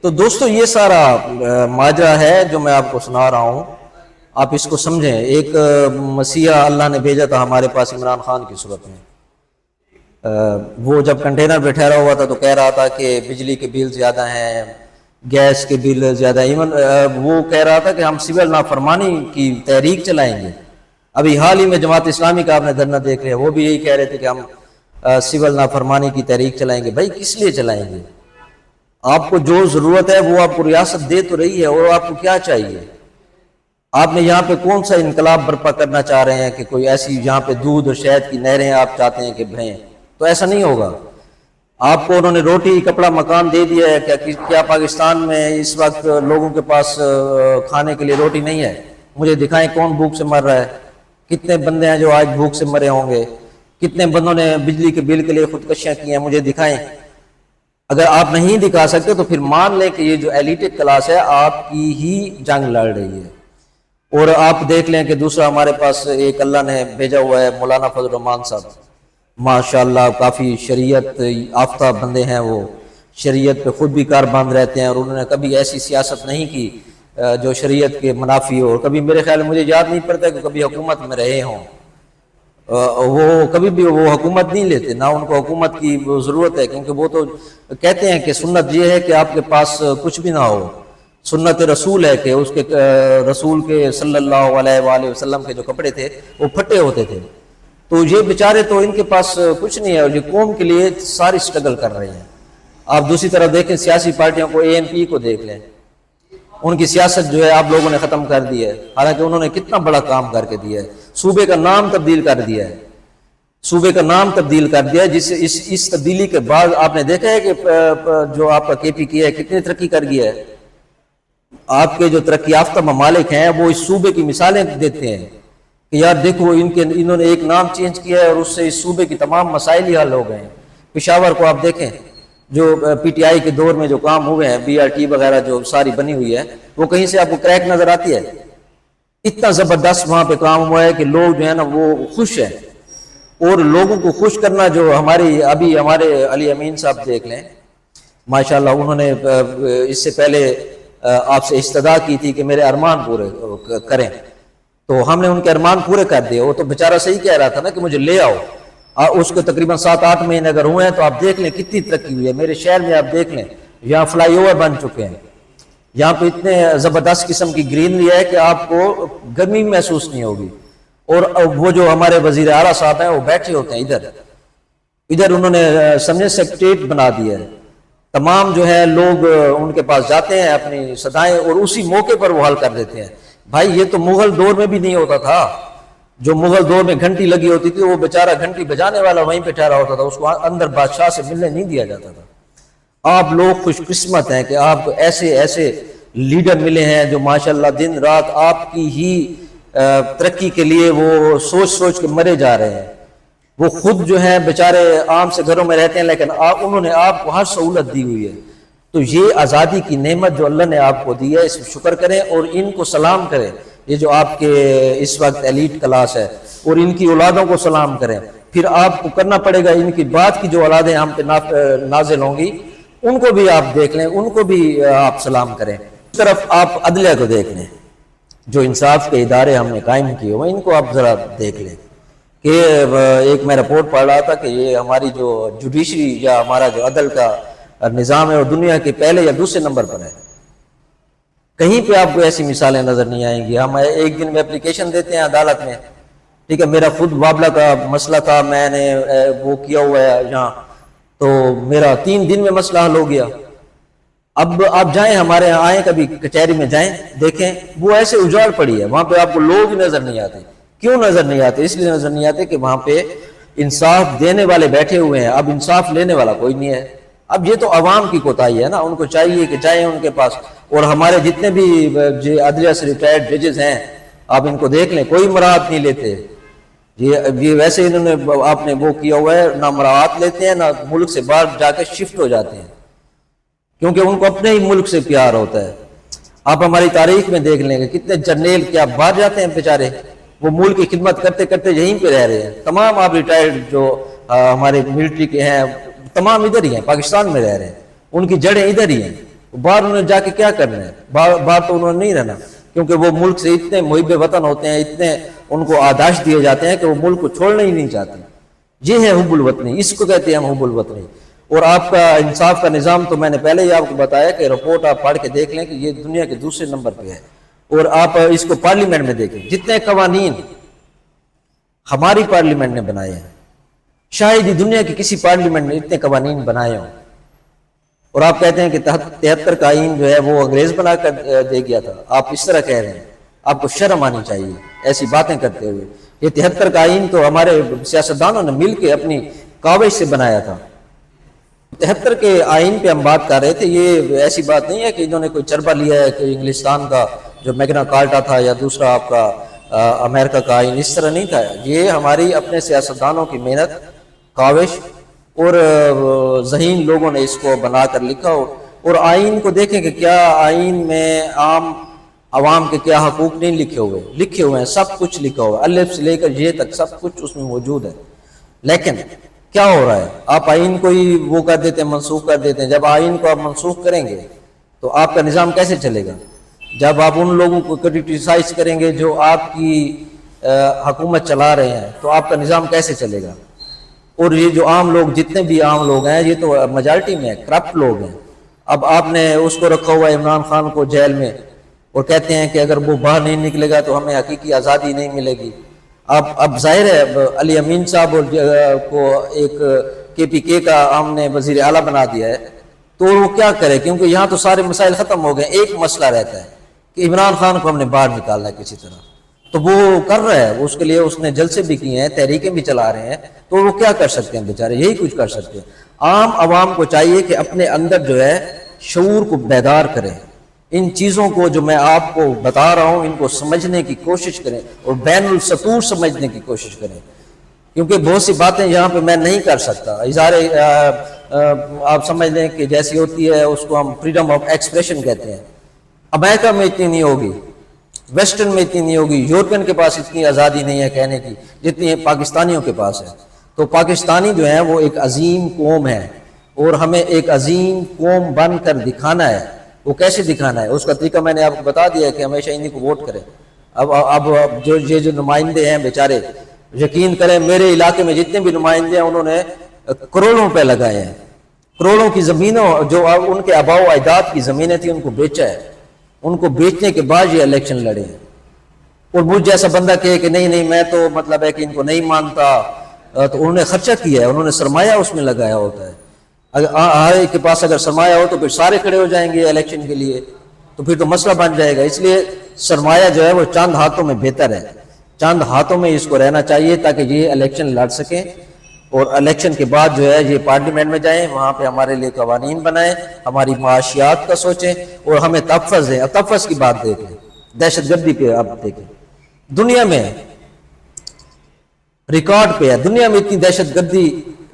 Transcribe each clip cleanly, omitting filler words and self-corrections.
تو دوستو یہ سارا ماجرا ہے جو میں آپ کو سنا رہا ہوں، آپ اس کو سمجھیں۔ ایک مسیحا اللہ نے بھیجا تھا ہمارے پاس عمران خان کی صورت میں۔ وہ جب کنٹینر پہ ٹھہرا ہوا تھا تو کہہ رہا تھا کہ بجلی کے بل زیادہ ہیں، گیس کے بل زیادہ ہیں، ایون وہ کہہ رہا تھا کہ ہم سول نافرمانی کی تحریک چلائیں گے۔ ابھی حال ہی میں جماعت اسلامی کا آپ نے دھرنا دیکھ لیا، وہ بھی یہی کہہ رہے تھے کہ ہم سول نافرمانی کی تحریک چلائیں گے۔ بھائی کس لیے چلائیں گے؟ آپ کو جو ضرورت ہے وہ آپ کو ریاست دے تو رہی ہے، اور آپ کو کیا چاہیے؟ آپ نے یہاں پہ کون سا انقلاب برپا کرنا چاہ رہے ہیں کہ کوئی ایسی یہاں پہ دودھ اور شہد کی نہریں آپ چاہتے ہیں کہ بہیں؟ تو ایسا نہیں ہوگا۔ آپ کو انہوں نے روٹی کپڑا مکان دے دیا ہے، کیا پاکستان میں اس وقت لوگوں کے پاس کھانے کے لیے روٹی نہیں ہے؟ مجھے دکھائیں کون بھوک سے مر رہا ہے، کتنے بندے ہیں جو آج بھوک سے مرے ہوں گے، کتنے بندوں نے بجلی کے بل کے لیے خودکشیاں کی ہیں، مجھے دکھائیں۔ اگر آپ نہیں دکھا سکتے تو پھر مان لیں کہ یہ جو ایلیٹ کلاس ہے آپ کی ہی جنگ لڑ رہی ہے۔ اور آپ دیکھ لیں کہ دوسرا ہمارے پاس ایک اللہ نے بھیجا ہوا ہے مولانا فضل الرحمان صاحب، ماشاءاللہ کافی شریعت یافتہ بندے ہیں، وہ شریعت پہ خود بھی کاربند رہتے ہیں، اور انہوں نے کبھی ایسی سیاست نہیں کی جو شریعت کے منافی ہو، اور کبھی میرے خیال مجھے یاد نہیں پڑتا کہ کبھی حکومت میں رہے ہوں۔ وہ کبھی بھی وہ حکومت نہیں لیتے، نہ ان کو حکومت کی ضرورت ہے، کیونکہ وہ تو کہتے ہیں کہ سنت یہ ہے کہ آپ کے پاس کچھ بھی نہ ہو، سنت رسول ہے کہ اس کے رسول کے صلی اللہ علیہ وآلہ وسلم کے جو کپڑے تھے وہ پھٹے ہوتے تھے۔ تو یہ بیچارے تو ان کے پاس کچھ نہیں ہے، اور یہ قوم کے لیے ساری سٹرگل کر رہے ہیں۔ آپ دوسری طرف دیکھیں سیاسی پارٹیوں کو، ANP کو دیکھ لیں، ان کی سیاست جو ہے آپ لوگوں نے ختم کر دی ہے، حالانکہ انہوں نے کتنا بڑا کام کر کے دیا ہے۔ صوبے کا نام تبدیل کر دیا ہے، صوبے کا نام تبدیل کر دیا ہے، جس سے اس تبدیلی کے بعد آپ نے دیکھا ہے کہ جو آپ کا KPK ہے کتنی ترقی کر گیا ہے۔ آپ کے جو ترقی یافتہ ممالک ہیں وہ اس صوبے کی مثالیں دیتے ہیں کہ یار دیکھو انہوں نے ایک نام چینج کیا ہے اور اس سے اس صوبے کی تمام مسائل ہی حل ہو گئے ہیں۔ پشاور کو آپ دیکھیں، جو PTI کے دور میں جو کام ہوئے ہیں، BRT وغیرہ جو ساری بنی ہوئی ہے، وہ کہیں سے آپ کو کریک نظر آتی ہے؟ اتنا زبردست وہاں پہ کام ہوا ہے کہ لوگ جو ہے نا وہ خوش ہیں۔ اور لوگوں کو خوش کرنا جو ابھی ہمارے علی امین صاحب دیکھ لیں، ماشاءاللہ انہوں نے اس سے پہلے آپ سے استدعا کی تھی کہ میرے ارمان پورے کریں، تو ہم نے ان کے ارمان پورے کر دیے۔ وہ تو بیچارہ صحیح کہہ رہا تھا نا کہ مجھے لے آؤ، اس کو تقریباً 7-8 مہینے اگر ہوئے ہیں تو آپ دیکھ لیں کتنی ترقی ہوئی ہے۔ میرے شہر میں آپ دیکھ لیں، یہاں فلائی اوور بن چکے ہیں، یہاں پہ اتنے زبردست قسم کی گرینری ہے کہ آپ کو گرمی محسوس نہیں ہوگی۔ اور وہ جو ہمارے وزیر اعلیٰ صاحب ہیں وہ بیٹھے ہوتے ہیں ادھر انہوں نے سمجھے سیکریٹریٹ بنا دیا ہے، تمام جو ہے لوگ ان کے پاس جاتے ہیں اپنی صدائیں اور اسی موقع پر وہ حل کر دیتے ہیں۔ بھائی یہ تو مغل دور میں بھی نہیں ہوتا تھا، جو مغل دور میں گھنٹی لگی ہوتی تھی وہ بیچارہ گھنٹی بجانے والا وہیں پہ ٹھہرا ہوتا تھا، اس کو اندر بادشاہ سے ملنے نہیں دیا جاتا تھا۔ آپ لوگ خوش قسمت ہیں کہ آپ ایسے لیڈر ملے ہیں جو ماشاءاللہ دن رات آپ کی ہی ترقی کے لیے وہ سوچ کے مرے جا رہے ہیں۔ وہ خود جو ہیں بیچارے عام سے گھروں میں رہتے ہیں، لیکن انہوں نے آپ کو ہر سہولت دی ہوئی ہے۔ تو یہ آزادی کی نعمت جو اللہ نے آپ کو دی ہے، اس پر شکر کریں اور ان کو سلام کریں۔ یہ جو آپ کے اس وقت ایلیٹ کلاس ہے، اور ان کی اولادوں کو سلام کریں۔ پھر آپ کو کرنا پڑے گا ان کی بعد کی جو اولادیں ہم پہ نازل ہوں گی ان کو بھی آپ دیکھ لیں، ان کو بھی آپ سلام کریں۔ اس طرف آپ عدلیہ کو دیکھ لیں، جو انصاف کے ادارے ہم نے قائم کیے ہوئے ان کو آپ ذرا دیکھ لیں کہ ایک میں رپورٹ پڑھ رہا تھا کہ یہ ہماری جو جوڈیشری یا ہمارا جو عدل کا نظام ہے وہ دنیا کے پہلے یا دوسرے نمبر پر ہے۔ کہیں پہ آپ کو ایسی مثالیں نظر نہیں آئیں گی۔ ہم ایک دن میں اپلیکیشن دیتے ہیں عدالت میں، ٹھیک ہے، میرا خود معاملہ کا مسئلہ تھا، میں نے وہ کیا ہوا ہے یہاں، تو میرا 3 دن میں مسئلہ حل ہو گیا۔ اب آپ جائیں ہمارے یہاں، آئیں کبھی کچہری میں جائیں دیکھیں، وہ ایسے اجاڑ پڑی ہے، وہاں پہ آپ کو لوگ ہی نظر نہیں آتے۔ کیوں نظر نہیں آتے؟ اس لیے نظر نہیں آتے کہ وہاں پہ انصاف دینے والے بیٹھے ہوئے ہیں، اب انصاف لینے والا کوئی نہیں ہے۔ اب یہ تو عوام کی کوتاہی ہے نا، ان کو چاہیے کہ جائیں ان کے پاس۔ اور ہمارے جتنے بھی عدلیہ سے ریٹائرڈ ججز ہیں آپ ان کو دیکھ لیں، کوئی مراعات نہیں لیتے۔ یہ ویسے انہوں نے آپ نے وہ کیا ہوا ہے، نہ مراعات لیتے ہیں نہ ملک سے باہر جا کے شفٹ ہو جاتے ہیں، کیونکہ ان کو اپنے ہی ملک سے پیار ہوتا ہے۔ آپ ہماری تاریخ میں دیکھ لیں گے کتنے جرنیل کیا باہر جاتے ہیں بیچارے، وہ ملک کی خدمت کرتے کرتے یہیں پہ رہ رہے ہیں۔ تمام آپ ریٹائرڈ جو ہمارے ملٹری کے ہیں تمام ادھر ہی ہیں، پاکستان میں رہ رہے ہیں، ان کی جڑیں ادھر ہی ہیں۔ باہر انہوں نے جا کے کیا کرنا ہے؟ باہر تو انہوں نے نہیں رہنا، کیونکہ وہ ملک سے اتنے محب وطن ہوتے ہیں، اتنے ان کو آداش دیے جاتے ہیں کہ وہ ملک کو چھوڑنا ہی نہیں چاہتے۔ یہ ہے حب الوطنی، اس کو کہتے ہیں ہم حب الوطنی۔ اور آپ کا انصاف کا نظام تو میں نے پہلے ہی آپ کو بتایا کہ رپورٹ آپ پڑھ کے دیکھ لیں کہ یہ دنیا کے دوسرے نمبر پہ ہے۔ اور آپ اس کو پارلیمنٹ میں دیکھیں، جتنے قوانین ہماری پارلیمنٹ نے بنائے ہیں، شاید ہی دنیا کی کسی پارلیمنٹ نے اتنے قوانین بنائے ہوں۔ اور آپ کہتے ہیں کہ 73 کا آئین جو ہے وہ انگریز بنا کر دے گیا تھا، آپ اس طرح کہہ رہے ہیں، آپ کو شرم آنی چاہیے ایسی باتیں کرتے ہوئے۔ یہ 73 کا آئین تو ہمارے سیاستدانوں نے مل کے اپنی کاوش سے بنایا تھا۔ 73 کے آئین پہ ہم بات کر رہے تھے، یہ ایسی بات نہیں ہے کہ انہوں نے کوئی چربہ لیا ہے کہ انگلستان کا جو میگنا کارٹا تھا یا دوسرا آپ کا امریکہ کا آئین، اس طرح نہیں تھا۔ یہ ہماری اپنے سیاستدانوں کی محنت، کاوش اور ذہین لوگوں نے اس کو بنا کر لکھا ہو۔ اور آئین کو دیکھیں کہ کیا آئین میں عام عوام کے کیا حقوق نہیں لکھے ہوئے ہیں، سب کچھ لکھا ہوا ہے، الف سے لے کر یہ تک سب کچھ اس میں موجود ہے۔ لیکن کیا ہو رہا ہے؟ آپ آئین کو ہی وہ کر دیتے ہیں، منسوخ کر دیتے ہیں۔ جب آئین کو آپ منسوخ کریں گے تو آپ کا نظام کیسے چلے گا؟ جب آپ ان لوگوں کو کرٹیسائز کریں گے جو آپ کی حکومت چلا رہے ہیں تو آپ کا نظام کیسے چلے گا؟ اور یہ جو عام لوگ، جتنے بھی عام لوگ ہیں، یہ تو میجارٹی میں کرپٹ لوگ ہیں۔ اب آپ نے اس کو رکھا ہوا ہے عمران خان کو جیل میں، اور کہتے ہیں کہ اگر وہ باہر نہیں نکلے گا تو ہمیں حقیقی آزادی نہیں ملے گی۔ اب ظاہر ہے علی امین صاحب کو ایک KPK کا ہم نے وزیر اعلیٰ بنا دیا ہے، تو وہ کیا کرے؟ کیونکہ یہاں تو سارے مسائل ختم ہو گئے، ایک مسئلہ رہتا ہے کہ عمران خان کو ہم نے باہر نکالنا ہے کسی طرح، تو وہ کر رہا ہے، اس کے لیے اس نے جلسے بھی کیے ہیں، تحریکیں بھی چلا رہے ہیں، تو وہ کیا کر سکتے ہیں بیچارے؟ یہی کچھ کر سکتے ہیں۔ عام عوام کو چاہیے کہ اپنے اندر جو ہے شعور کو بیدار کریں، ان چیزوں کو جو میں آپ کو بتا رہا ہوں ان کو سمجھنے کی کوشش کریں اور بین السطور سمجھنے کی کوشش کریں، کیونکہ بہت سی باتیں یہاں پہ میں نہیں کر سکتا۔ اظہار آپ سمجھ لیں کہ جیسی ہوتی ہے اس کو ہم فریڈم آف ایکسپریشن کہتے ہیں۔ امریکہ میں اتنی نہیں ہوگی، ویسٹرن میں اتنی نہیں ہوگی، یورپین کے پاس اتنی آزادی نہیں ہے کہنے کی جتنی پاکستانیوں کے پاس ہے۔ تو پاکستانی جو ہیں وہ ایک عظیم قوم ہے، اور ہمیں ایک عظیم قوم بن کر دکھانا ہے۔ وہ کیسے دکھانا ہے؟ اس کا طریقہ میں نے آپ کو بتا دیا ہے کہ ہمیشہ انہیں کو ووٹ کریں۔ اب جو نمائندے ہیں بیچارے، یقین کریں میرے علاقے میں جتنے بھی نمائندے ہیں انہوں نے کروڑوں روپے لگائے ہیں، کروڑوں کی زمینوں جو ان کے آباء و اجداد کی زمینیں تھیں ان کو بیچا ہے، ان کو بیچنے کے بعد یہ الیکشن لڑے ہیں۔ اور مجھ جیسا بندہ کہے کہ نہیں میں تو مطلب ہے کہ ان کو نہیں مانتا، تو انہوں نے خرچہ کیا ہے، انہوں نے سرمایہ اس میں لگایا ہوتا ہے۔ ہر ایک کے پاس اگر سرمایہ ہو تو پھر سارے کھڑے ہو جائیں گے الیکشن کے لیے، تو پھر تو مسئلہ بن جائے گا۔ اس لیے سرمایہ جو ہے وہ چند ہاتھوں میں بہتر ہے، چند ہاتھوں میں اس کو رہنا چاہیے تاکہ یہ الیکشن لڑ سکیں، اور الیکشن کے بعد جو ہے یہ پارلیمنٹ میں جائیں، وہاں پہ ہمارے لیے قوانین بنائیں، ہماری معاشیات کا سوچیں، اور ہمیں تحفظ دیں۔ تحفظ کی بات دیکھیں، دہشت گردی پہ آپ دیکھیں، دنیا میں ریکارڈ پہ ہے، دنیا میں اتنی دہشت گردی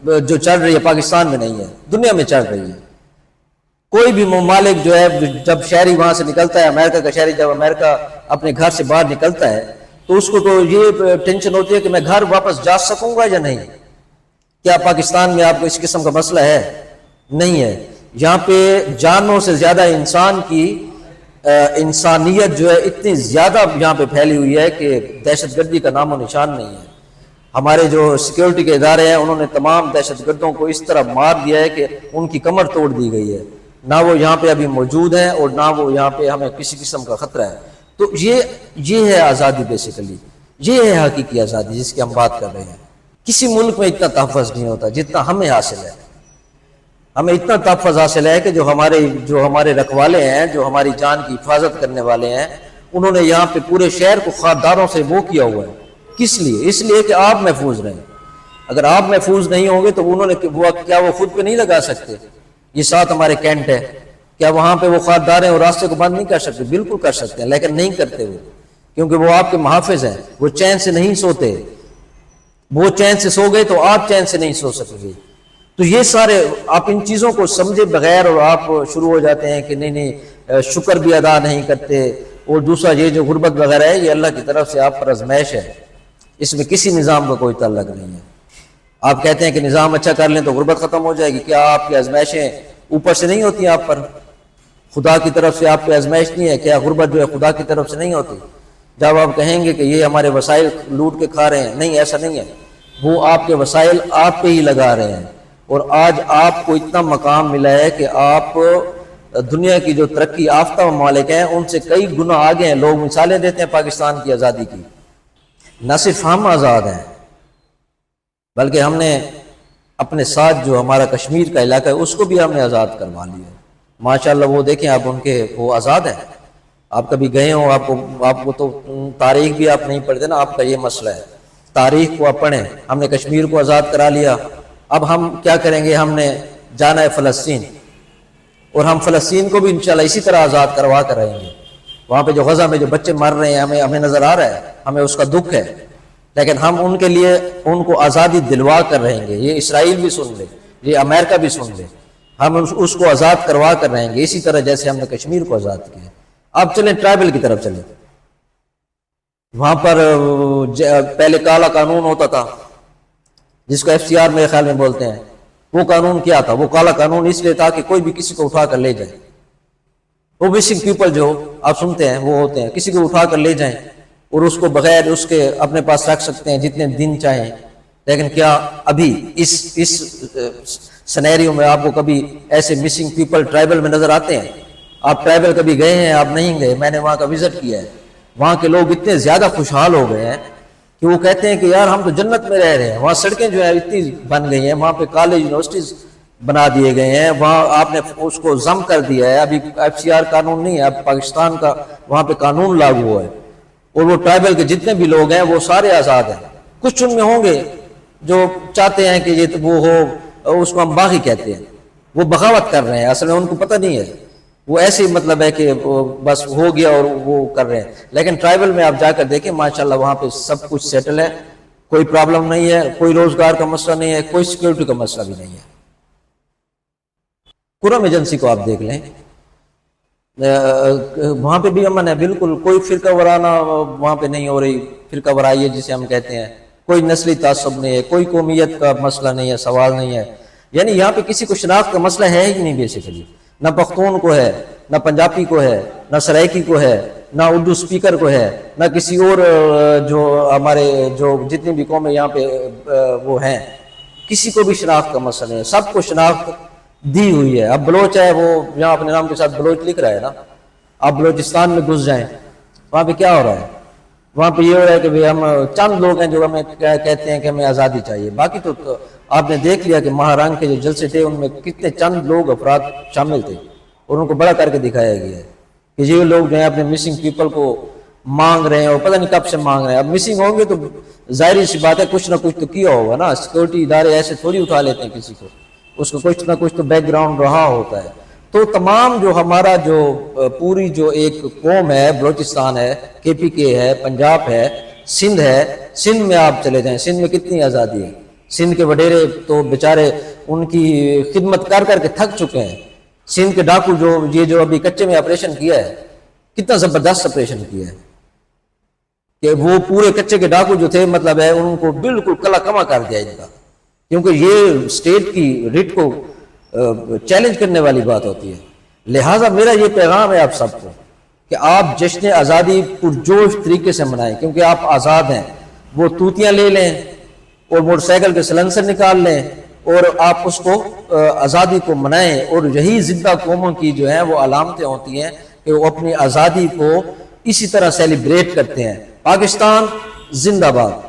جو چل رہی ہے پاکستان میں نہیں ہے، دنیا میں چل رہی ہے۔ کوئی بھی ممالک جو ہے جب شہری وہاں سے نکلتا ہے، امریکہ کا شہری جب امریکہ اپنے گھر سے باہر نکلتا ہے تو اس کو تو یہ ٹینشن ہوتی ہے کہ میں گھر واپس جا سکوں گا یا نہیں۔ کیا پاکستان میں آپ کو اس قسم کا مسئلہ ہے؟ نہیں ہے۔ یہاں پہ جانوں سے زیادہ انسان کی انسانیت جو ہے اتنی زیادہ یہاں پہ پھیلی ہوئی ہے کہ دہشت گردی کا نام و نشان نہیں ہے۔ ہمارے جو سیکیورٹی کے ادارے ہیں انہوں نے تمام دہشت گردوں کو اس طرح مار دیا ہے کہ ان کی کمر توڑ دی گئی ہے، نہ وہ یہاں پہ ابھی موجود ہیں اور نہ وہ یہاں پہ ہمیں کسی قسم کا خطرہ ہے۔ تو یہ ہے آزادی، بیسیکلی یہ ہے حقیقی آزادی جس کی ہم بات کر رہے ہیں۔ کسی ملک میں اتنا تحفظ نہیں ہوتا جتنا ہمیں حاصل ہے۔ ہمیں اتنا تحفظ حاصل ہے کہ جو ہمارے رکھوالے ہیں، جو ہماری جان کی حفاظت کرنے والے ہیں، انہوں نے یہاں پہ پورے شہر کو خارداروں سے وہ کیا ہوا ہے۔ کس لیے؟ اس لیے کہ آپ محفوظ رہیں۔ اگر آپ محفوظ نہیں ہوں گے تو انہوں نے کیا وہ خود پہ نہیں لگا سکتے؟ یہ ساتھ ہمارے کینٹ ہے، کیا وہاں پہ وہ خاردار ہیں اور راستے کو بند نہیں کر سکتے؟ بالکل کر سکتے ہیں، لیکن نہیں کرتے وہ، کیونکہ وہ آپ کے محافظ ہیں۔ وہ چین سے نہیں سوتے، وہ چین سے سو گئے تو آپ چین سے نہیں سو سکیں گے۔ تو یہ سارے آپ ان چیزوں کو سمجھے بغیر اور آپ شروع ہو جاتے ہیں کہ نہیں شکر بھی ادا نہیں کرتے، اور دوسرا یہ جو غربت وغیرہ ہے یہ اللہ کی طرف سے آپ پر آزمائش ہے، اس میں کسی نظام کا کوئی تعلق نہیں ہے۔ آپ کہتے ہیں کہ نظام اچھا کر لیں تو غربت ختم ہو جائے گی، کیا آپ کی آزمائشیں اوپر سے نہیں ہوتی ہیں آپ پر؟ خدا کی طرف سے آپ پہ آزمائش نہیں ہے؟ کیا غربت جو ہے خدا کی طرف سے نہیں ہوتی؟ جب آپ کہیں گے کہ یہ ہمارے وسائل لوٹ کے کھا رہے ہیں، نہیں، ایسا نہیں ہے، وہ آپ کے وسائل آپ پہ ہی لگا رہے ہیں، اور آج آپ کو اتنا مقام ملا ہے کہ آپ دنیا کی جو ترقی یافتہ ممالک ہیں ان سے کئی گنا آگے ہیں۔ لوگ مثالیں دیتے ہیں پاکستان کی آزادی کی، نہ صرف ہم آزاد ہیں بلکہ ہم نے اپنے ساتھ جو ہمارا کشمیر کا علاقہ ہے اس کو بھی ہم نے آزاد کروا لیا ہے۔ ماشاءاللہ وہ دیکھیں آپ ان کے، وہ آزاد ہیں۔ آپ کبھی گئے ہوں، آپ کو تو تاریخ بھی آپ نہیں پڑھتے نا، آپ کا یہ مسئلہ ہے، تاریخ کو آپ پڑھیں۔ ہم نے کشمیر کو آزاد کرا لیا، اب ہم کیا کریں گے؟ ہم نے جانا ہے فلسطین، اور ہم فلسطین کو بھی انشاءاللہ اسی طرح آزاد کروا کر رہیں گے۔ وہاں پہ جو غزہ میں جو بچے مر رہے ہیں ہمیں نظر آ رہا ہے، ہمیں اس کا دکھ ہے، لیکن ہم ان کے لیے ان کو آزادی دلوا کر رہیں گے۔ یہ اسرائیل بھی سن لے، یہ امریکہ بھی سن لے، ہم اس کو آزاد کروا کر رہیں گے، اسی طرح جیسے ہم نے کشمیر کو آزاد کیا۔ اب چلیں ٹرائبل کی طرف چلیں۔ وہاں پر پہلے کالا قانون ہوتا تھا جس کو FCR میرے خیال میں بولتے ہیں۔ وہ قانون کیا تھا؟ وہ کالا قانون اس لیے تھا کہ کوئی بھی کسی کو اٹھا کر لے جائے، وہ مسنگ پیپل جو آپ سنتے ہیں وہ ہوتے ہیں، کسی کو اٹھا کر لے جائیں اور اس کو بغیر اس کے اپنے پاس رکھ سکتے ہیں جتنے دن چاہیں۔ لیکن کیا ابھی اس سنیریو میں آپ کو کبھی ایسے مسنگ پیپل ٹرائبل میں نظر آتے ہیں؟ آپ ٹرائبل کبھی گئے ہیں؟ آپ نہیں گئے، میں نے وہاں کا وزٹ کیا ہے۔ وہاں کے لوگ اتنے زیادہ خوشحال ہو گئے ہیں کہ وہ کہتے ہیں کہ یار ہم تو جنت میں رہ رہے ہیں۔ وہاں سڑکیں جو ہیں اتنی بن گئی ہیں، وہاں پہ کالج یونیورسٹیز بنا دیے گئے ہیں، وہاں آپ نے اس کو ضم کر دیا ہے۔ ابھی FCR قانون نہیں ہے، اب پاکستان کا وہاں پہ قانون لاگو ہوا ہے، اور وہ ٹرائبل کے جتنے بھی لوگ ہیں وہ سارے آزاد ہیں۔ کچھ ان میں ہوں گے جو چاہتے ہیں کہ یہ وہ ہو، اس کو ہم باغی کہتے ہیں، وہ بغاوت کر رہے ہیں، اصل میں ان کو پتہ نہیں ہے، وہ ایسے مطلب ہے کہ بس ہو گیا اور وہ کر رہے ہیں۔ لیکن ٹرائبل میں آپ جا کر دیکھیں ماشاءاللہ وہاں پہ سب کچھ سیٹل ہے، کوئی پرابلم نہیں ہے، کوئی روزگار کا مسئلہ نہیں ہے، کوئی سیکیورٹی کا مسئلہ بھی نہیں ہے۔ قرم ایجنسی کو آپ دیکھ لیں، وہاں پہ بھی امن ہے، بالکل کوئی فرقہ وارانہ وہاں پہ نہیں ہو رہی، فرقہ وارائی ہے جسے ہم کہتے ہیں، کوئی نسلی تعصب نہیں ہے، کوئی قومیت کا مسئلہ نہیں ہے، سوال نہیں ہے۔ یعنی یہاں پہ کسی کو شناخت کا مسئلہ ہے ہی نہیں بیسیکلی، نہ پختون کو ہے، نہ پنجابی کو ہے، نہ سرائکی کو ہے، نہ اردو سپیکر کو ہے، نہ کسی اور جو ہمارے جو جتنی بھی قومیں یہاں پہ وہ ہیں، کسی کو بھی شناخت کا مسئلہ نہیں ہے، سب کو شناخت دی ہوئی ہے۔ اب بلوچ ہے، وہ یہاں اپنے نام کے ساتھ بلوچ لکھ رہا ہے نا، آپ بلوچستان میں گھس جائیں، وہاں پہ کیا ہو رہا ہے؟ وہاں پہ یہ ہو رہا ہے کہ ہم چند لوگ ہیں جو ہمیں کہتے ہیں کہ ہمیں آزادی چاہیے، باقی تو آپ نے دیکھ لیا کہ مہارنگ کے جو جلسے تھے ان میں کتنے چند لوگ افراد شامل تھے، اور ان کو بڑا کر کے دکھایا گیا ہے کہ یہ لوگ جو ہیں اپنے مسنگ پیپل کو مانگ رہے ہیں، اور پتہ نہیں کب سے مانگ رہے ہیں۔ اب مسنگ ہوں گے تو ظاہری سی بات ہے کچھ نہ کچھ تو کیا ہوگا نا، سیکورٹی ادارے ایسے تھوڑی اٹھا لیتے ہیں کسی کو، اس کو کچھ نہ کچھ تو بیک گراؤنڈ رہا ہوتا ہے۔ تو تمام جو ہمارا جو پوری جو ایک قوم ہے، بلوچستان ہے، KPK ہے، پنجاب ہے، سندھ ہے، سندھ میں آپ چلے جائیں، سندھ میں کتنی آزادی ہے۔ سندھ کے وڈیرے تو بیچارے ان کی خدمت کر کر کے تھک چکے ہیں۔ سندھ کے ڈاکو جو ابھی کچے میں آپریشن کیا ہے، کتنا زبردست آپریشن کیا ہے کہ وہ پورے کچے کے ڈاکو جو تھے مطلب ہے ان کو بالکل کلا کما کر دیا ان کا، کیونکہ یہ اسٹیٹ کی ریٹ کو چیلنج کرنے والی بات ہوتی ہے۔ لہٰذا میرا یہ پیغام ہے آپ سب کو کہ آپ جشن آزادی پرجوش طریقے سے منائیں، کیونکہ آپ آزاد ہیں۔ وہ توتیاں لے لیں اور موٹر سائیکل کے سلنسر نکال لیں اور آپ اس کو آزادی کو منائیں، اور یہی زندہ قوموں کی جو ہیں وہ علامتیں ہوتی ہیں کہ وہ اپنی آزادی کو اسی طرح سیلیبریٹ کرتے ہیں۔ پاکستان زندہ باد۔